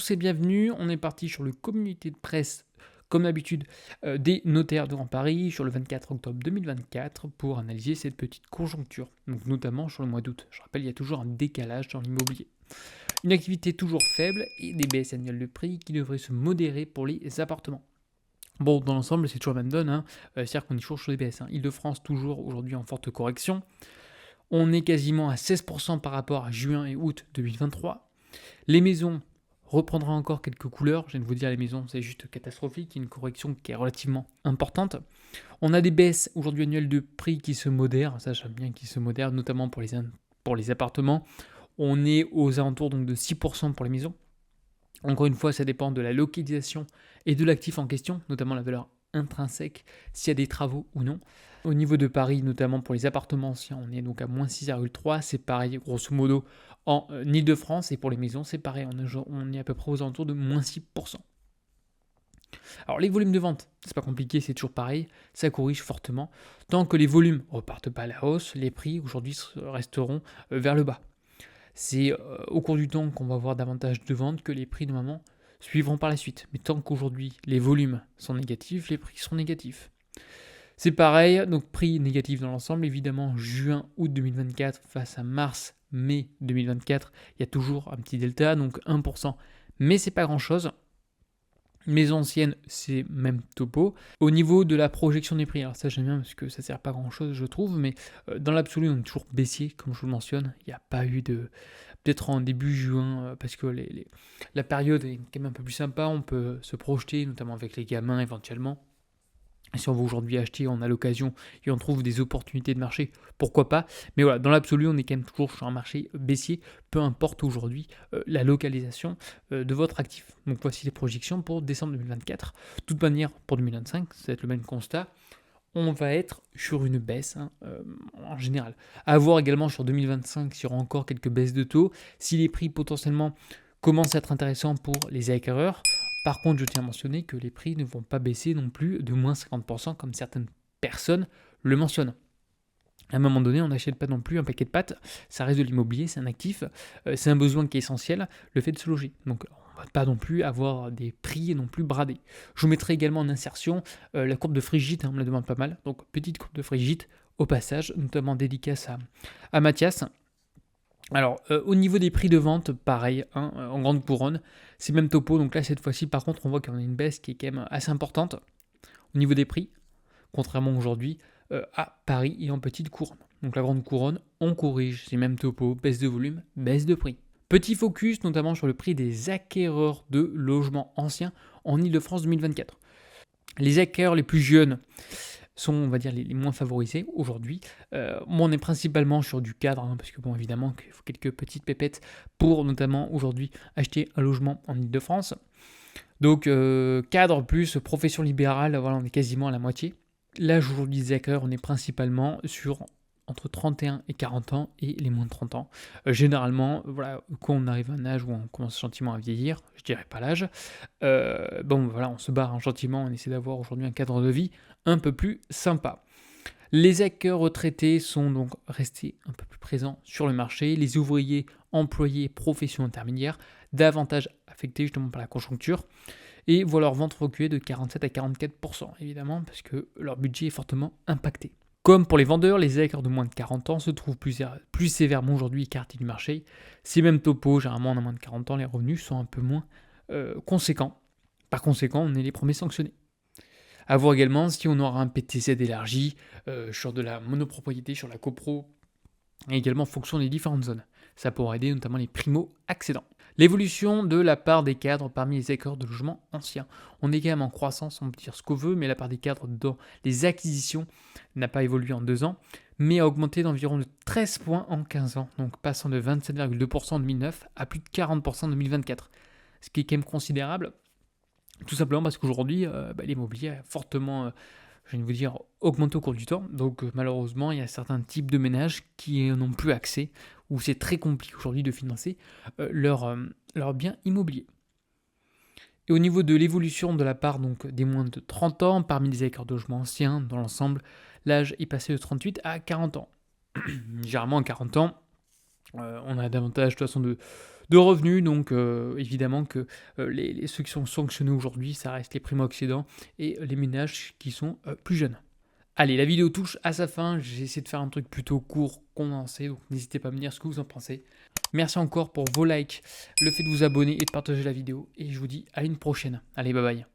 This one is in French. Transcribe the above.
tous et bienvenue. On est parti sur le communiqué de presse, comme d'habitude, des notaires de Grand Paris sur le 24 octobre 2024 pour analyser cette petite conjoncture, donc notamment sur le mois d'août. Je rappelle, il y a toujours un décalage dans l'immobilier. Une activité toujours faible et des baisses annuelles de prix qui devraient se modérer pour les appartements. Bon, dans l'ensemble, c'est toujours la même donne, c'est-à-dire qu'on est toujours sur des baisses. Île-de-France, toujours aujourd'hui en forte correction. On est quasiment à 16% par rapport à juin et août 2023. Les maisons reprendra encore quelques couleurs. Je viens de vous dire, les maisons, c'est juste catastrophique. Il y a une correction qui est relativement importante. On a des baisses aujourd'hui annuelles de prix qui se modèrent. Ça, j'aime bien qu'ils se modèrent, notamment pour les appartements. On est aux alentours donc, de 6% pour les maisons. Encore une fois, ça dépend de la localisation et de l'actif en question, notamment la valeur intrinsèque, s'il y a des travaux ou non. Au niveau de Paris, notamment pour les appartements anciens, on est donc à moins 6,3. C'est pareil, grosso modo, en Ile-de-France. Et pour les maisons, c'est pareil, on est à peu près aux alentours de moins 6%. Alors, les volumes de vente, c'est pas compliqué, c'est toujours pareil. Ça corrige fortement. Tant que les volumes ne repartent pas à la hausse, les prix aujourd'hui resteront vers le bas. C'est au cours du temps qu'on va voir davantage de ventes que les prix, normalement, suivront par la suite. Mais tant qu'aujourd'hui, les volumes sont négatifs, les prix sont négatifs. C'est pareil, donc prix négatif dans l'ensemble. Évidemment, juin-août 2024 face à mars-mai 2024, il y a toujours un petit delta, donc 1%. Mais c'est pas grand-chose. Maisons anciennes, c'est même topo. Au niveau de la projection des prix, alors ça j'aime bien parce que ça sert pas grand-chose, je trouve, mais dans l'absolu, on est toujours baissier, comme je vous le mentionne. Il n'y a pas eu de... Peut-être en début juin, parce que la période est quand même un peu plus sympa, on peut se projeter, notamment avec les gamins éventuellement. Si on veut aujourd'hui acheter, on a l'occasion et on trouve des opportunités de marché, pourquoi pas. Mais voilà, dans l'absolu, on est quand même toujours sur un marché baissier, peu importe aujourd'hui la localisation de votre actif. Donc voici les projections pour décembre 2024. De toute manière, pour 2025, ça va être le même constat. On va être sur une baisse en général. À voir également sur 2025 s'il y aura encore quelques baisses de taux. Si les prix potentiellement commencent à être intéressants pour les acquéreurs. Par contre, je tiens à mentionner que les prix ne vont pas baisser non plus de moins 50% comme certaines personnes le mentionnent. À un moment donné, on n'achète pas non plus un paquet de pâtes, ça reste de l'immobilier, c'est un actif, c'est un besoin qui est essentiel, le fait de se loger. Donc on ne va pas non plus avoir des prix non plus bradés. Je vous mettrai également en insertion la courbe de Frigite, on me la demande pas mal, donc petite courbe de Frigite au passage, notamment dédicace à Mathias. Alors, au niveau des prix de vente, pareil, en grande couronne, c'est même topo. Donc là, cette fois-ci, par contre, on voit qu'on a une baisse qui est quand même assez importante au niveau des prix, contrairement aujourd'hui à Paris et en petite couronne. Donc la grande couronne, on corrige, c'est même topo, baisse de volume, baisse de prix. Petit focus notamment sur le prix des acquéreurs de logements anciens en Ile-de-France 2024. Les acquéreurs les plus jeunes sont, on va dire, les moins favorisés aujourd'hui. Moi, on est principalement sur du cadre, parce que, bon, évidemment, il faut quelques petites pépettes pour, notamment, aujourd'hui, acheter un logement en Ile-de-France. Donc, cadre plus profession libérale, voilà, on est quasiment à la moitié. Là, aujourd'hui, des acquéreurs, on est principalement sur entre 31 et 40 ans et les moins de 30 ans. Généralement, voilà, quand on arrive à un âge où on commence gentiment à vieillir, je dirais pas l'âge, bon voilà, on se barre gentiment, on essaie d'avoir aujourd'hui un cadre de vie un peu plus sympa. Les acquéreurs retraités sont donc restés un peu plus présents sur le marché. Les ouvriers, employés, professions intermédiaires, davantage affectés justement par la conjoncture. Et voient leur vente reculer de 47 à 44%, évidemment, parce que leur budget est fortement impacté. Comme pour les vendeurs, les acquéreurs de moins de 40 ans se trouvent plus sévèrement aujourd'hui écartés du marché. C'est même topo, généralement on a moins de 40 ans, les revenus sont un peu moins conséquents. Par conséquent, on est les premiers sanctionnés. À voir également si on aura un PTZ élargi sur de la monopropriété, sur la copro, et également en fonction des différentes zones. Ça pourra aider notamment les primo-accédants. L'évolution de la part des cadres parmi les acquéreurs de logements anciens. On est quand même en croissance, on peut dire ce qu'on veut, mais la part des cadres dans les acquisitions n'a pas évolué en 2 ans, mais a augmenté d'environ de 13 points en 15 ans, donc passant de 27,2% en 2009 à plus de 40% en 2024. Ce qui est quand même considérable, tout simplement parce qu'aujourd'hui, l'immobilier a fortement, je viens de vous dire, augmenté au cours du temps. Donc malheureusement, il y a certains types de ménages qui n'ont plus accès, où c'est très compliqué aujourd'hui de financer leur bien immobilier. Et au niveau de l'évolution de la part donc, des moins de 30 ans, parmi les acquéreurs de logements anciens, dans l'ensemble, l'âge est passé de 38 à 40 ans. Généralement, à 40 ans, On a davantage de toute façon de revenus, donc évidemment que ceux qui sont sanctionnés aujourd'hui, ça reste les primo-accédants et les ménages qui sont plus jeunes. Allez, la vidéo touche à sa fin, j'ai essayé de faire un truc plutôt court, condensé, donc n'hésitez pas à me dire ce que vous en pensez. Merci encore pour vos likes, le fait de vous abonner et de partager la vidéo, et je vous dis à une prochaine. Allez, bye bye.